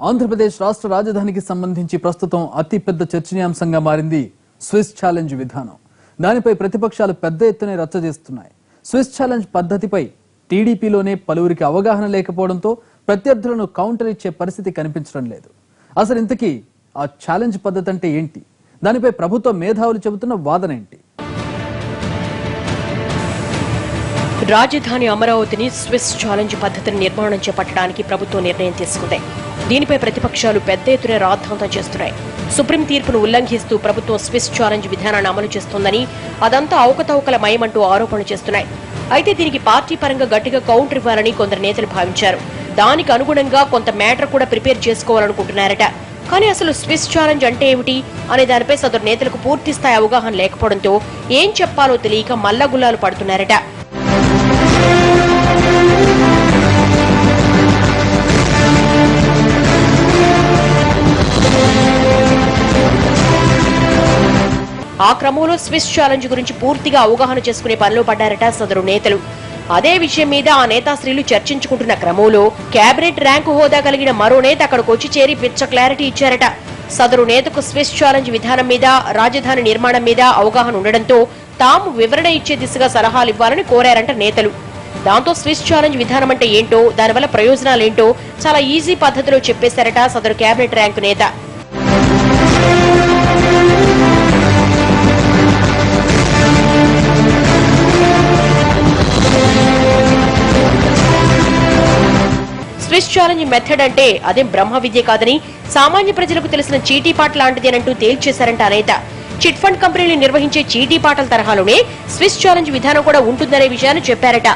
ఆంధ్రప్రదేశ్ రాష్ట్ర రాజధానికి సంబంధించి ప్రస్తుతం అతిపెద్ద చర్చనీయాంశంగా మారింది స్విస్ ఛాలెంజ్ విధానం. దానిపై ప్రతిపక్షాలు పెద్ద ఎత్తున రచ్చ చేస్తున్నాయి. స్విస్ ఛాలెంజ్ పద్ధతిపై టీడీపీలోనే పలువురికి అవగాహన లేకపోవడంతో ప్రత్యర్థులను కౌంటర్ ఇచ్చే పరిస్థితి కనిపించడం లేదు. అసలు ఇంతకీ ఆ ఛాలెంజ్ పద్ధతి అంటే ఏంటి? దానిపై ప్రభుత్వ మేధావులు చెబుతున్న వాదన ఏంటి? రాజధాని అమరావతిని స్విస్ ఛాలెంజ్ పద్ధతిని నిర్మాణం చేపట్టడానికి ప్రభుత్వం నిర్ణయం తీసుకుంది. దీనిపై ప్రతిపక్షాలు పెద్ద ఎత్తున రాద్ధాంతం చేస్తున్నాయి. సుప్రీం తీర్పును ఉల్లంఘిస్తూ ప్రభుత్వం స్విస్ ఛాలెంజ్ విధానాన్ని అమలు చేస్తోందని, అదంతా అవకతవకల మయమంటూ ఆరోపణలు చేస్తున్నాయి. అయితే దీనికి పార్టీ పరంగా గట్టిగా కౌంటర్ ఇవ్వాలని కొందరు నేతలు భావించారు. దానికి అనుగుణంగా కొంత మ్యాటర్ కూడా ప్రిపేర్ చేసుకోవాలనుకుంటున్నారట. కానీ అసలు స్విస్ ఛాలెంజ్ అంటే ఏమిటి అనే దానిపై సదరు నేతలకు పూర్తి స్థాయి అవగాహన లేకపోవడంతో ఏం చెప్పాలో తెలియక మల్లగుల్లాలు పడుతున్నారట. ఆ క్రమంలో స్విస్ ఛాలెంజ్ గురించి పూర్తిగా అవగాహన చేసుకునే పనిలో పడ్డారట సదరు నేతలు. అదే విషయం మీద ఆ నేతాశ్రీలు చర్చించుకుంటున్న క్రమంలో కేబినెట్ ర్యాంకు హోదా కలిగిన మరో నేత అక్కడికి వచ్చి చేరి పిచ్చ క్లారిటీ ఇచ్చారట. సదరు నేతకు స్విస్ ఛాలెంజ్ విధానం మీద, రాజధాని నిర్మాణం మీద అవగాహన ఉండడంతో తాము వివరణ ఇచ్చే దిశగా సలహాలు ఇవ్వాలని కోరారంట నేతలు. దాంతో స్విస్ ఛాలెంజ్ విధానం అంటే ఏంటో, దానివల్ల ప్రయోజనాలేంటో చాలా ఈజీ పద్ధతిలో చెప్పేశారట సదరు కేబినెట్ ర్యాంకు నేత. స్విస్ ఛాలెంజ్ మెథడ్ అంటే అదేం బ్రహ్మ విద్య కాదని, సామాన్య ప్రజలకు తెలిసిన చీటీపాట లాంటిదేనంటూ తేల్చేశారంట ఆ నేత. చిట్ ఫండ్ కంపెనీలు నిర్వహించే చీటీపాటల తరహాలోనే స్విస్ ఛాలెంజ్ విధానం కూడా ఉంటుందనే విషయాన్ని చెప్పారట.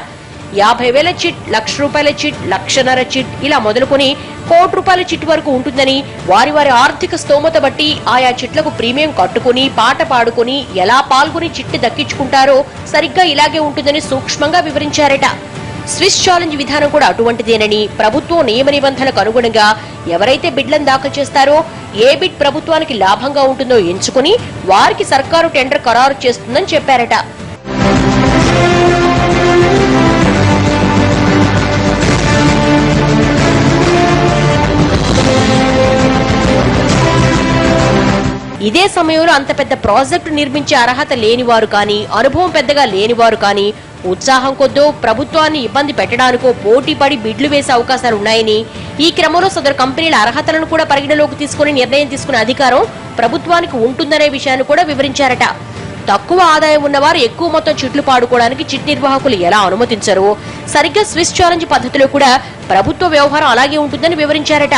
50,000 చిట్, ₹1,00,000 చిట్, ₹1,50,000 చిట్ ఇలా మొదలుకొని ₹1,00,00,000 చిట్ వరకు ఉంటుందని, వారి వారి ఆర్థిక స్తోమత బట్టి ఆయా చిట్లకు ప్రీమియం కట్టుకుని, పాట పాడుకుని, ఎలా పాల్గొని చిట్టి దక్కించుకుంటారో సరిగ్గా ఇలాగే ఉంటుందని సూక్ష్మంగా వివరించారట. స్విస్ ఛాలెంజ్ విధానం కూడా అటువంటిదేనని, ప్రభుత్వం నియమ నిబంధనలకు అనుగుణంగా ఎవరైతే బిడ్లను దాఖలు చేస్తారో, ఏ బిడ్ ప్రభుత్వానికి లాభంగా ఉంటుందో ఎంచుకుని వారికి సర్కారు టెండర్ ఖరారు చేస్తుందని చెప్పారట. ఇదే సమయంలో అంత పెద్ద ప్రాజెక్టు నిర్మించే అర్హత లేనివారు కానీ, అనుభవం పెద్దగా లేనివారు కానీ, ఉత్సాహం కొద్దో ప్రభుత్వాన్ని ఇబ్బంది పెట్టడానికో పోటీ పడి బిడ్లు వేసే అవకాశాలున్నాయని, ఈ క్రమంలో సదరు కంపెనీల అర్హతలను కూడా పరిగణలోకి తీసుకుని నిర్ణయం తీసుకునే అధికారం ప్రభుత్వానికి ఉంటుందనే విషయాన్ని కూడా వివరించారట. తక్కువ ఆదాయం ఉన్నవారు ఎక్కువ మొత్తం చిట్లు పాడుకోవడానికి చిట్ నిర్వాహకులు ఎలా అనుమతించరో, సరిగ్గా స్విస్ ఛాలెంజ్ పద్ధతిలో కూడా ప్రభుత్వ వ్యవహారం అలాగే ఉంటుందని వివరించారట.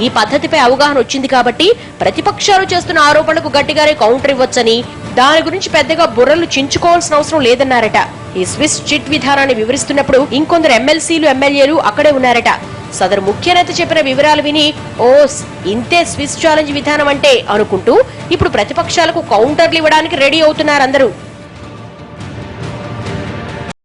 ఈ పద్ధతిపై అవగాహన వచ్చింది కాబట్టి ప్రతిపక్షాలు చేస్తున్న ఆరోపణలకు గట్టిగానే కౌంటర్ ఇవ్వొచ్చని, దాని గురించి పెద్దగా బుర్రలు చించుకోవాల్సిన అవసరం లేదన్నారట. ఈ స్విస్ చిట్ విధానాన్ని వివరిస్తున్నప్పుడు ఇంకొందరు ఎమ్మెల్సీలు, ఎమ్మెల్యేలు అక్కడే ఉన్నారట. సదరు ముఖ్య నేత చెప్పిన వివరాలు విని ఓస్ ఇంతే స్విస్ ఛాలెంజ్ విధానం అంటే అనుకుంటూ ఇప్పుడు ప్రతిపక్షాలకు కౌంటర్లు ఇవ్వడానికి రెడీ అవుతున్నారందరూ.